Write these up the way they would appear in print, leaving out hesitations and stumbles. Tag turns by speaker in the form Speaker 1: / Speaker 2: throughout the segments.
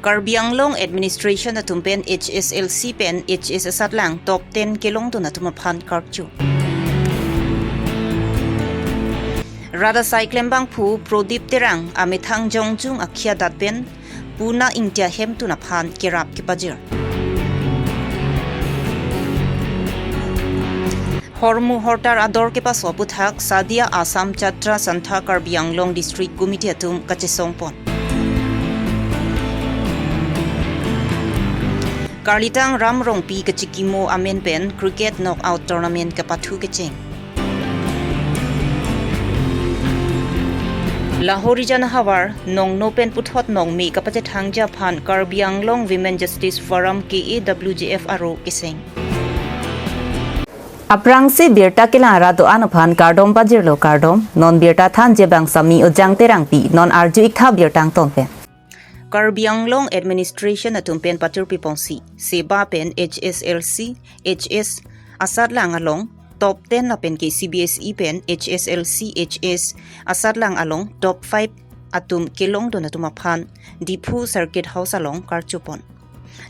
Speaker 1: Karbi Longri Administration na tumpen HSLC pen HS Asatlang top 10 kilong to na tumapan karchu. Rada Cyclembang pu Prodip Terang Amithang Jongjung Akia Datben Puna Intia Hem to Napan Kirap Kipajir. Hormu Hortar Ador Kepaso Puthak Sadia Assam Chatra Santa Karbi Longri District Committee atum Kachesongpon. Karlitang Ramrong Pi Kachikimo Amen Pen Cricket Knockout Tournament Kapatu Kecheng. Lahorijan Hawar Nong Nopen Puthot Nong Mi Kapajet Hangja Pan Karbi Longri Women Justice Forum KAWJF Aro Kiseng. Aprang si Birta Kilara do Anapan Kardom Bajirlo Kardom Non Birta Than Jebang Sami Ojang Terang Pi Non Arju Ikha Birtang Tompen. Karbi Longri Administration na tumpen patur pipongsi Seba pen HSLC HS Asatlang along top 10 na pen CBSE pen HSLC HS Asatlang along top 5 atum kilong do na tumapan Dipu Circuit House along Karchupon.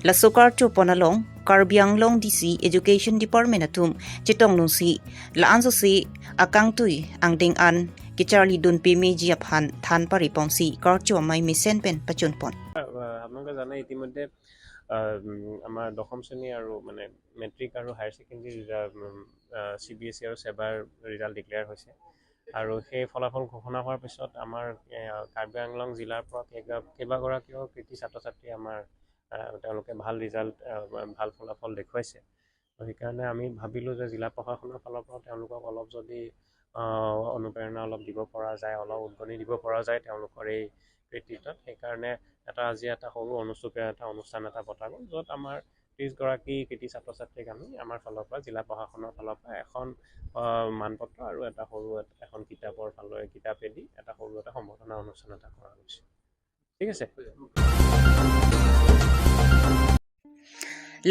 Speaker 1: Laso Karchupon along Karbi Longri DC Education Department atum chitong nungsi laanso si akang tuy ang ding-an Charlie Dun Pimeji Aphan Than Paripongsi Karchu Mai Misen Pen Pachunpon.
Speaker 2: আপোনালোকে জানে ইতিমধ্যে আমাৰ দশম শ্ৰেণী আৰু মানে মেট্ৰিক আৰু higher secondary CBSE আৰু সেবাৰ ৰিজাল্ট ডিক্লেয়াৰ হৈছে আৰু সেই ফলাফল ঘোষণা হোৱাৰ পিছত আমাৰ কাৰ্বি আংলং জিলাৰ পৰা কেইবাগৰাকীও কৃতি ছাত্ৰ ছাত্ৰী আমাৰ তেওঁলোকে ভাল ৰিজাল্ট ভাল ফলাফল দেখুৱাইছে সেইকাৰণে আমি ভাবিলোঁ যে জিলা প্ৰশাসনৰ ফালৰ পৰা তেওঁলোকক অলপ যদি অনুপ্ৰেৰণা অলপ দিব পৰা যায় অলপ উদ্গনি দিব পৰা যায় তেওঁলোকৰ এই কৃতিত্বত সেইকাৰণে আজি এটা সৰু অনুষ্ঠান এটা পতা গ'ল য'ত আমাৰ 30 গৰাকী কৃতি ছাত্ৰ ছাত্ৰীক আমি আমাৰ ফালৰ পৰা জিলা প্ৰশাসনৰ ফালৰ পৰা এখন মানপত্ৰ আৰু এটা সৰু এখন কিতাপৰ ফালৰে কিতাপেদি এটা সৰু এটা সম্বৰ্ধনা অনুষ্ঠান এটা কৰা হৈছে ঠিক আছে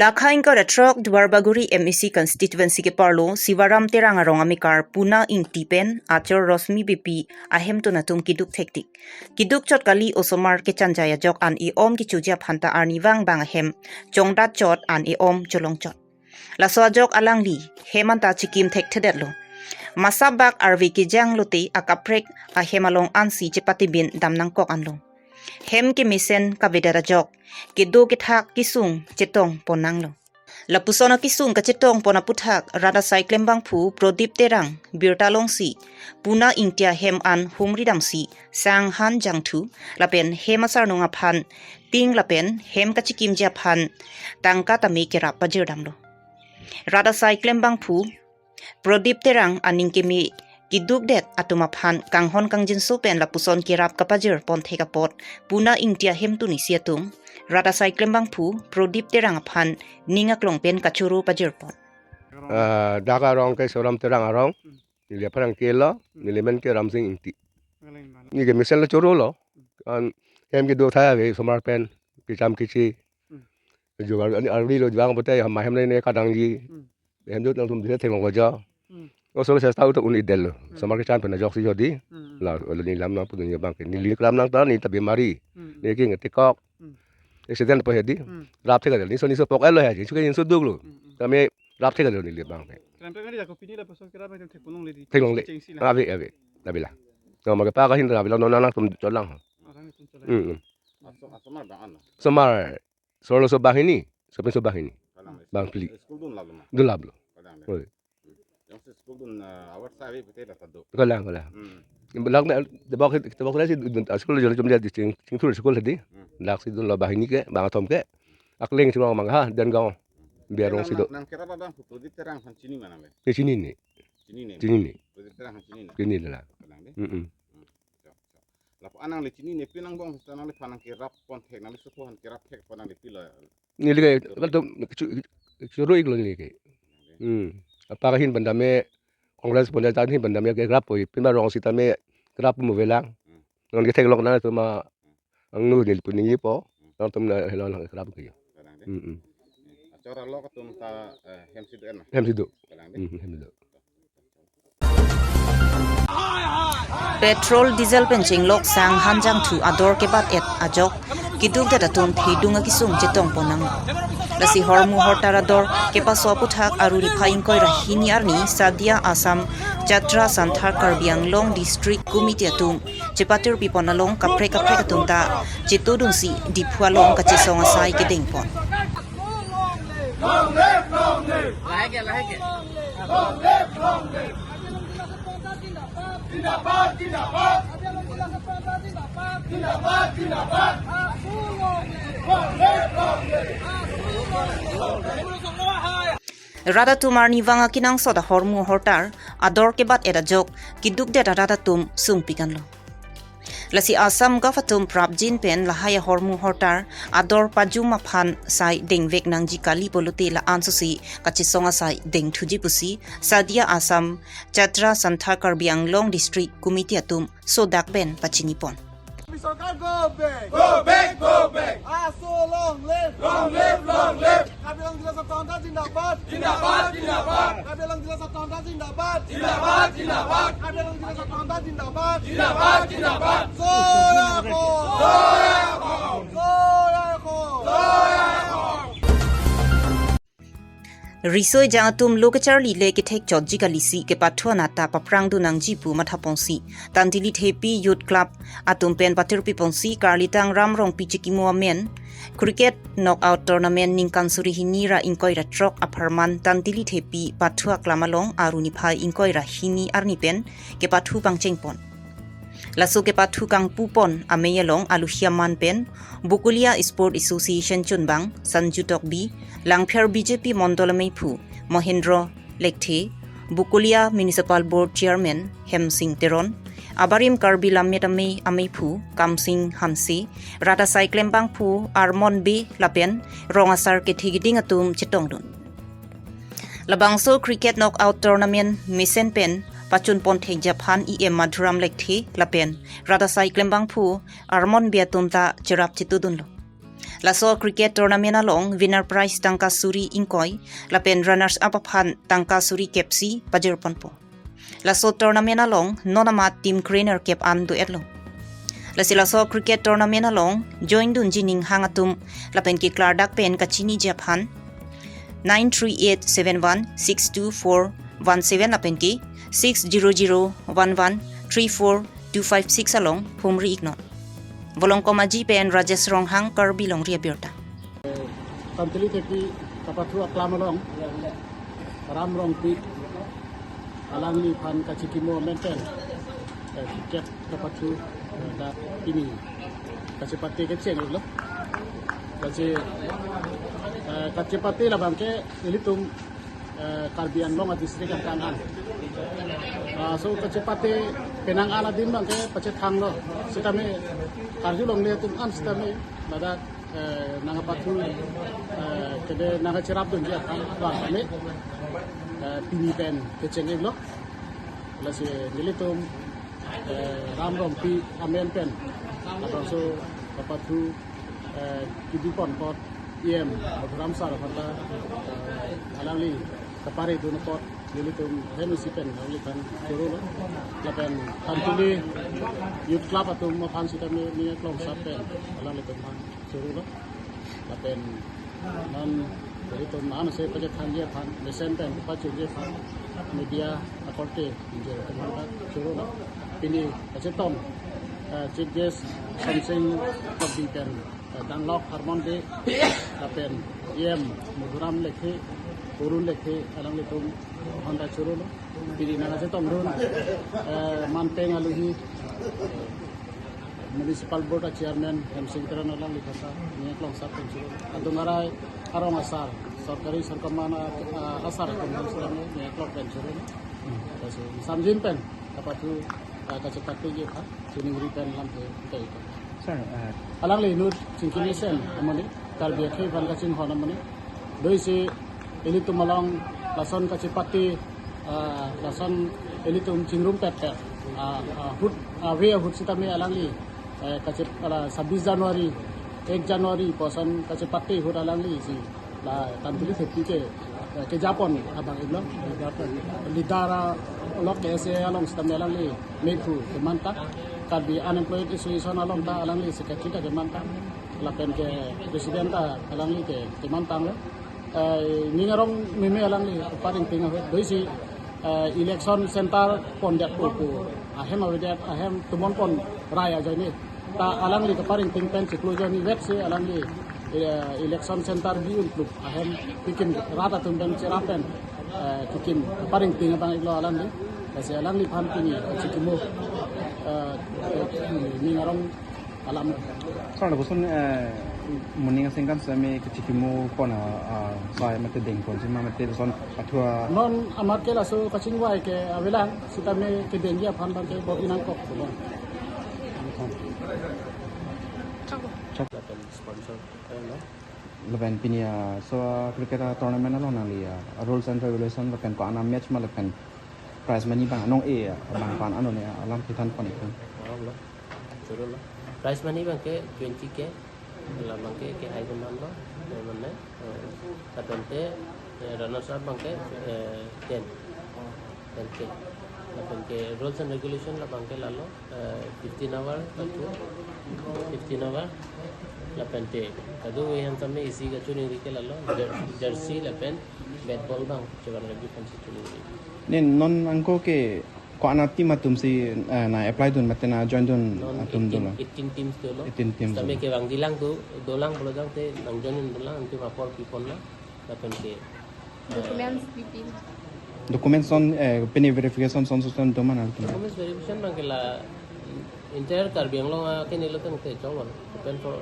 Speaker 1: Lakhain ka truck Dwarbaguri MEC constituency ke parlo Sivaram Teranga Rongamikar Puna ing Tipen Achor Rosmi BP ahem to natum kiduk tektik kiduk chot kali osomar ke chanjaya jok an I om ki chuja phanta arniwang bang ahem chongda chot an I om cholong chot laso jok alangli hemanta chikim thek thedetlo masabak arvi ki jang lote akaprek ahemalong ansi chepati bin damnang kok anlong Hem ke misen ka vedara jok ke do ke thak kisung chetong ponanglo lapusona kisung ka chetong pona puthak rada cyclembang phu Prodip Terang Birta Longsi Puna Intia hem an humri damsi sang han jangthu lapen hemasar nonga phan ting lapen hem ka chikim ja phan tangka tami ke rap pajir damlo rada cyclembang phu Prodip Terang aning ke mi Kiduk det atuma phan kanghon kangjin sopen lapuson kirap kapajir pon theka pot Puna Intia hem tu nisiatung rada cyclembang phu Prodip Terang phan ninga klongpen kachuru pajir pon
Speaker 3: daga rong ke soram terang arong ni parang kelo ni lemen ke ramsing inti ni ke misal choro lo an hem ke do thaya ve somar pen kicham kichi jugar arli lo jang bote ham hem ne kadang ji hem jut tum de theng ngo jo Oso saya tahu tu unit del, sama kita pernah jauh sih jadi, lah ni lam nang punya bang, ni lirik lam nang tar ni tapi mari, ni kini tikok, accident apa jadi, rap cek ada, ni so pok elo ya, juga yang suduk lo, kami rap cek ada ni lirik bang.
Speaker 4: Kenapa kan dia aku pilih lah pasal kira macam teknologi ledi.
Speaker 3: Teknologi, abi, nabilah. Kalau mereka pakai hinter nabilah, nona tum colang. Semar, solo sobah ini, sobah ini, bang pili. Dulab lo. Kalang. Belang na debak na si sekolah jalan cuma dia cing tur sekolah tadi. Dak si dun labah ini ke bang atom ke. Akling cuma mangha dan gao biar orang sido.
Speaker 5: Nang kira bang Prodip Terang han sini mana be?
Speaker 3: Di sini ni.
Speaker 5: Prodip Terang han sini.
Speaker 3: Sini lah.
Speaker 5: Lapo anang le sini ni pinang bang tanang le panang kirap pon tek nang le suku han kirap tek panang le pila.
Speaker 3: Ni le kalau curu iklo ni ke. Apakahin bandame Kongres pun dah ni bandame ke grab poi pindah rong sitame grab mu velang ngon ke teklok na tu ma ang nu ni pun ni po nang tum na helon grab ke
Speaker 5: Acara lo katum ta hemsidu en
Speaker 3: hemsidu
Speaker 1: Petrol diesel penching lok sang hanjang thu ador ke bat et ajok kiduk da datum thidunga kisung chetong ponang lasi hormu hortarador kepaso puthak aruri phaing koi rahini arni sadia asam jatra santhar karbiang long district committee atum chepatur piponalong kapre atum ta chitodunsi diphualong kachesong asai kedeng pon
Speaker 6: Long live, long live. Like it. Long live, long live. Zindabad, zindabad. Zindabad, zindabad. Long live, long live.
Speaker 1: Rada tumar ni wanga kinang soda hormu hortar ador ke bat era jok kiduk de rada tum sung pikan lo lasi asam gafatum prabjin pen lahaya hormu hortar ador pajuma phan sai dengvek nangji kali polote la ansusi kachisonga sai deng thuji pusi sadia asam chatra santha karbiang long district committee atum sodak ben pachini pon
Speaker 6: Sarkar go back. Go back, go back. So long live. Long live, long live. Karbi Longri Abirta zindabad. Zindabad, zindabad. Karbi Longri Abirta zindabad. Zindabad, zindabad. Karbi Longri Abirta zindabad. Zindabad, zindabad. Soyako. Soyako. Soyako. Soyako.
Speaker 1: Risoi jangatum lokacharli leke thek chotji kalisi ke pathwa nata paprang du nangji pu mathaponsi tantili thepi youth club atum pen patirpi ponsi karlitang ramrong pichikimo amen cricket knockout tournament ning kansuri hinira inkoira trok aparman tantili thepi pathwa klamalong aruni phai inkoira hini arni pen ke pathu pangchengpon laso ke pathu kang pupon ameyalong aluhiaman pen bukulia sport association chunbang sanju tokbi langpher BJP mondolamei phu Mohendra Lekthe bukulia municipal board chairman Hemsing Teron abarim Karbi Lammetame amei phu Kamsing Hansi rata cyclembang phu Armon B lapen rongasar ke thigiding atum chitongdun labangso cricket knockout tournament misen pen pachun pon thek Japan EM Madhuram Lekthe lapen rata cyclembang phu Armon B atumta cherap chitudun lo laso cricket tournament along winner prize tangka suri inkoi lapen runners up phan tangka suri kepsi pajer ponpo laso tournament along nonama team trainer kep an do etlo laso cricket tournament along join dun jining hangatum lapen ki klardak pen kachini Japan 93871624117 lapen ki 6001134256 along phumri ignore Volong komaji pen Rajesh Ronghang Karbi Longri Abirta.
Speaker 7: Tantili tepi kapathu aklamalong ramrong pi alangli phan kachikimo menten tiket kapathu da ini kachipati ke cheng lo kachipati la bangke ilitum Karbian Long district Kanan so kachipati penang ana din bangke pachet thang lo sitame Karbi Longri tum an sitame nada nangapathu kede nangachirap dun ja kan me pini pen ke cheng lo lasi nilitum ramrom pi amen pen so kapathu kidipon pot EM Madhuram sar phata alangli kapare dun pot nilitum henusipen nalitan jero lapen tantuli youth club atum maphan sitame ni klong sapen alangli tum jero lapen nan nilitum an se paje thanje phan mesen pen pachuje phan media akorte jero tumanta jero pini achetom chief guest something public pen danglok harmon de lapen EM Madhuram Lekthe Urun Lekthe alangli tum honda churu lo pili nana se tom run manteng aluhi municipal board chairman Hemsing Teron alangli kata ni klong sap churu adungarai arong asar sarkari sarkamana asar kum sarane ni klong pen churu so samjin pen kapathu kachapati je kha tuning pen lamte kai sir alangli nur singkini sen amani Karbi Akhe van kachin hona mani doisi elitum along lason kachipati lason elitum chingrum pet hut we hut sitame alangli kachip 26 Januari 1 Januari posan kachipati hut alangli si la tantuli thepi ke Japon abang iblo lidara lok ese along sitame alangli meku manta Karbi unemployed association along ta alangli secretary ke manta lapen ke presiden ta alangli ke teman tang le ningarong meme alangli paring ting doi si election center pon dat ko ahem awedat ahem tumon pon raya jani ta alangli ke paring ting pen siklo jani vet si alangli election center di untuk ahem bikin rata tumben cerapen bikin paring ting bang iglo alangli kasi alangli phan pini sikimo ningarong alam
Speaker 4: soalnya bosan morning asingkan sami kecikimu pon saya mati dengkon sih mati son atua
Speaker 7: non amat ke laso kacing wai ke awelan sita me ke dengia phan bang ke bo inang kok boleh
Speaker 4: lepen pinia so cricket tournament alon ali rules and regulation lepen ko ana match ma lepen prize money bang nong bang pan anon ya alam kitan pon ikon
Speaker 8: prize money bang ke 20k là bang ke hai man lo mana katante runners up bang ke 10k lapan ke rules and regulation la bang ke lalo 15 hour to 15 hour lapan te kadu yang tamne isi ga chuni ke lalo jersey lapan bat ball bang coba lagi fancy chuni
Speaker 4: nen non angko ke ko ana team atum si na apply dun matena join dun atum dun
Speaker 8: 18 teams dulu
Speaker 4: 18 teams
Speaker 8: kami ke bang dilang tu dolang kalau jang te bang joinin dolang nanti mapor people na lapan ke
Speaker 9: documents PP
Speaker 4: documents on penny verification son son to man
Speaker 8: documents verification bang ke la entire Karbi Longri ke nilo teng te chawon depend for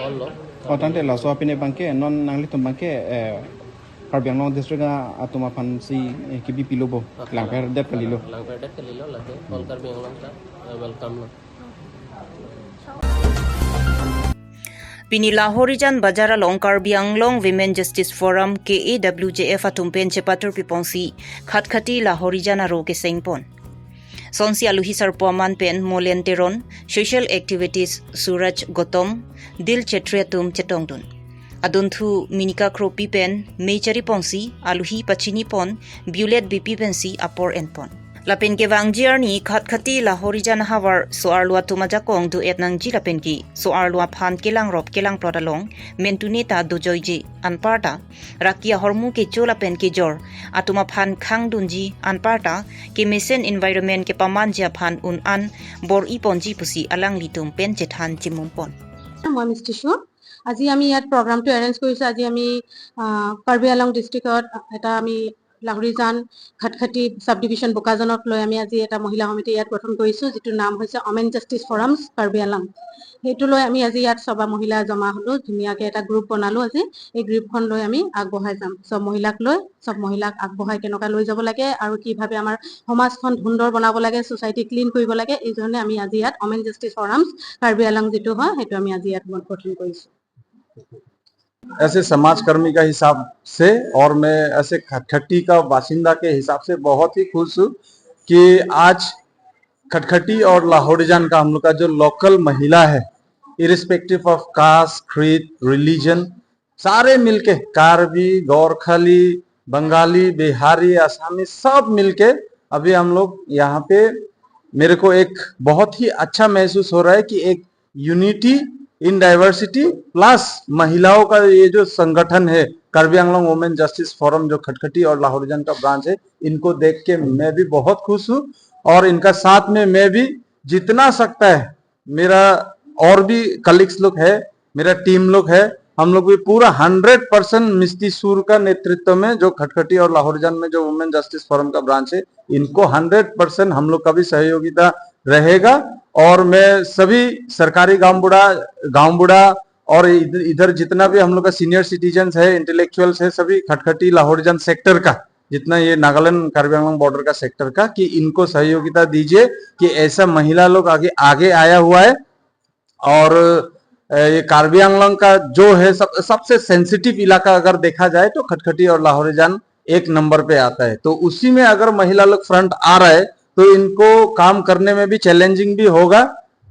Speaker 8: all lo
Speaker 4: o tante la so apine bangke non nangli tum bangke Karbi Longri district atuma pan si kibi pilobo langper det kalilo
Speaker 8: late all Karbi Longri ta welcome lo
Speaker 1: Pini Lahorijan Bajara Long Karbi Anglong Women Justice Forum KAWJF atumpen chepatur piponsi khatkhati Lahorijan aro ke sengpon Sonsi aluhi sarpoman pen molenteron social activities Suraj Gotom Dil Chetriatum Chetongdun Adunthu Minika Kropi pen Mechari Ponsi aluhi pachini pon Bulet BP pensi apor enpon Lapen ke wangjiar ni khatkhati Lahorijan hawar soarlua tumajakong du etnang ji lapen ki soarlua phan kelang rop kelang prodalong mentuneta dojoiji anparta rakia hormu ke chola pen ke jor atuma phan khang dunji anparta ke mesen environment ke pamanjia phan un an bor I ponji pusi alang litum pen chethan chimumpon
Speaker 10: মই মিষ্টি শু আজি আমি ইয়াত প্ৰগ্ৰামটো এৰেঞ্জ কৰিছো আজি আমি কাৰ্বি আংলং ডিষ্ট্ৰিক্টত এটা আমি লাহৰিজান খাটখাটি সাব ডিভিজন বোকাজনক লৈ আমি আজি এটা মহিলা সমিতি ইয়াত গঠন কৰিছো যিটো নাম হৈছে ওমেন জাষ্টিস ফৰামছ কাৰ্বি আংলং সেইটো লৈ আমি আজি ইয়াত সবা মহিলা জমা হলো ধুনীয়াকে এটা গ্ৰুপ বনালো আজি এই গ্ৰুপখন লৈ আমি আগবঢ়াই যাম সব মহিলাক আগবঢ়াই কেনেকা লৈ যাব লাগে আৰু কিভাৱে আমাৰ সমাজখন সুন্দৰ বনাব লাগে সোসাইটি ক্লিন কৰিব লাগে এই জন্য আমি আজি ইয়াত ওমেন জাষ্টিস ফৰামছ কাৰ্বি আংলং যেটো হয় সেইটো আমি আজি ইয়াত গঠন কৰিছো
Speaker 11: ऐसे समाज कर्मी का हिसाब से और मैं ऐसे खटखटी का बासिंदा के हिसाब से बहुत ही खुश हूँ कि आज खटखटी और लाहौरीजान का हम लोग का जो लोकल महिला है irrespective of caste creed religion सारे मिलके कार्बी गोरखली बंगाली बिहारी आसामी सब मिलके अभी हम लोग यहाँ पे मेरे को एक बहुत ही अच्छा महसूस हो रहा है कि एक यूनिटी इन डाइवर्सिटी प्लस महिलाओं का ये जो संगठन है कार्बी आंगलोंग वुमेन जस्टिस फोरम जो खटखटी और लाहौरीजान का ब्रांच है इनको देख के मैं भी बहुत खुश हूँ और इनका साथ में मैं भी जितना सकता है मेरा और भी कलीग्स लोग है मेरा टीम लोग है हम लोग भी पूरा 100% मिस्ती सूर का नेतृत्व में जो खटखटी और लाहौरीजान में जो वुमेन जस्टिस फोरम का ब्रांच है इनको 100% हम लोग का भी सहयोगिता रहेगा और मैं सभी सरकारी गांव बुढ़ा और इधर जितना भी हम लोग का सीनियर सिटीजन्स है इंटेलेक्चुअल्स है सभी खटखटी लाहौरीजान सेक्टर का जितना ये नागालैंड कार्बी आंगलोंग बॉर्डर का सेक्टर का कि इनको सहयोगिता दीजिए कि ऐसा महिला लोग आगे आया हुआ है और ये कार्बी आंगलोंग का जो है सबसे सेंसिटिव इलाका अगर देखा जाए तो खटखटी और लाहौरीजान एक नंबर पे आता है तो उसी में अगर महिला लोग फ्रंट आ रहा है तो इनको काम करने में भी चैलेंजिंग भी होगा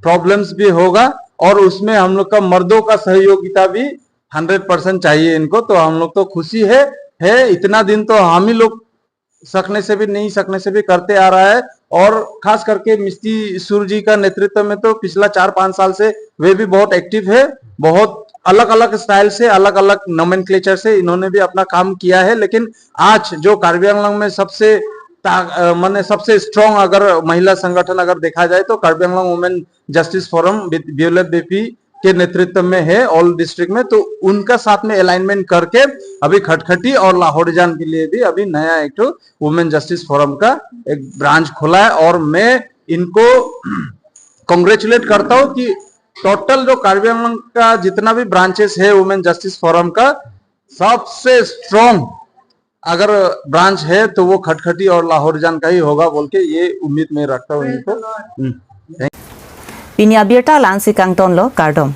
Speaker 11: प्रॉब्लम्स भी होगा और उसमें हम लोग का मर्दों का सहयोगिता भी 100% चाहिए इनको तो हम लोग तो खुशी है इतना दिन तो हम ही लोग सकने से भी करते आ रहा है और खास करके मिस्ती सूर जी का नेतृत्व में तो पिछला 4-5 साल से वे भी बहुत एक्टिव है। बहुत अलग अलग स्टाइल से, अलग अलग नोमेनक्लेचर से इन्होंने भी अपना काम किया है। लेकिन आज जो कार्बी आंगलॉन्ग में सबसे माने सबसे स्ट्रॉन्ग अगर महिला संगठन अगर देखा जाए तो कार्बी Anglong women justice forum violet BP के नेतृत्व में है ऑल डिस्ट्रिक्ट में। तो उनका साथ में अलाइनमेंट करके अभी खटखटी और लाहौरीजान के लिए भी अभी नया एक वुमेन जस्टिस फोरम का एक ब्रांच खुला है। और मैं इनको कॉन्ग्रेचुलेट करता हूं कि टोटल जो कार्बी आंगलॉन्ग का जितना भी ब्रांचेस है वुमेन जस्टिस फोरम का, सबसे स्ट्रॉन्ग अगर ब्रांच है तो वो खटखटी और लाहौरीजान का ही होगा बोल के ये उम्मीद मैं रखता हूँ इनको।
Speaker 1: Pinya Abirta Lansi Kangton Lo Kardom.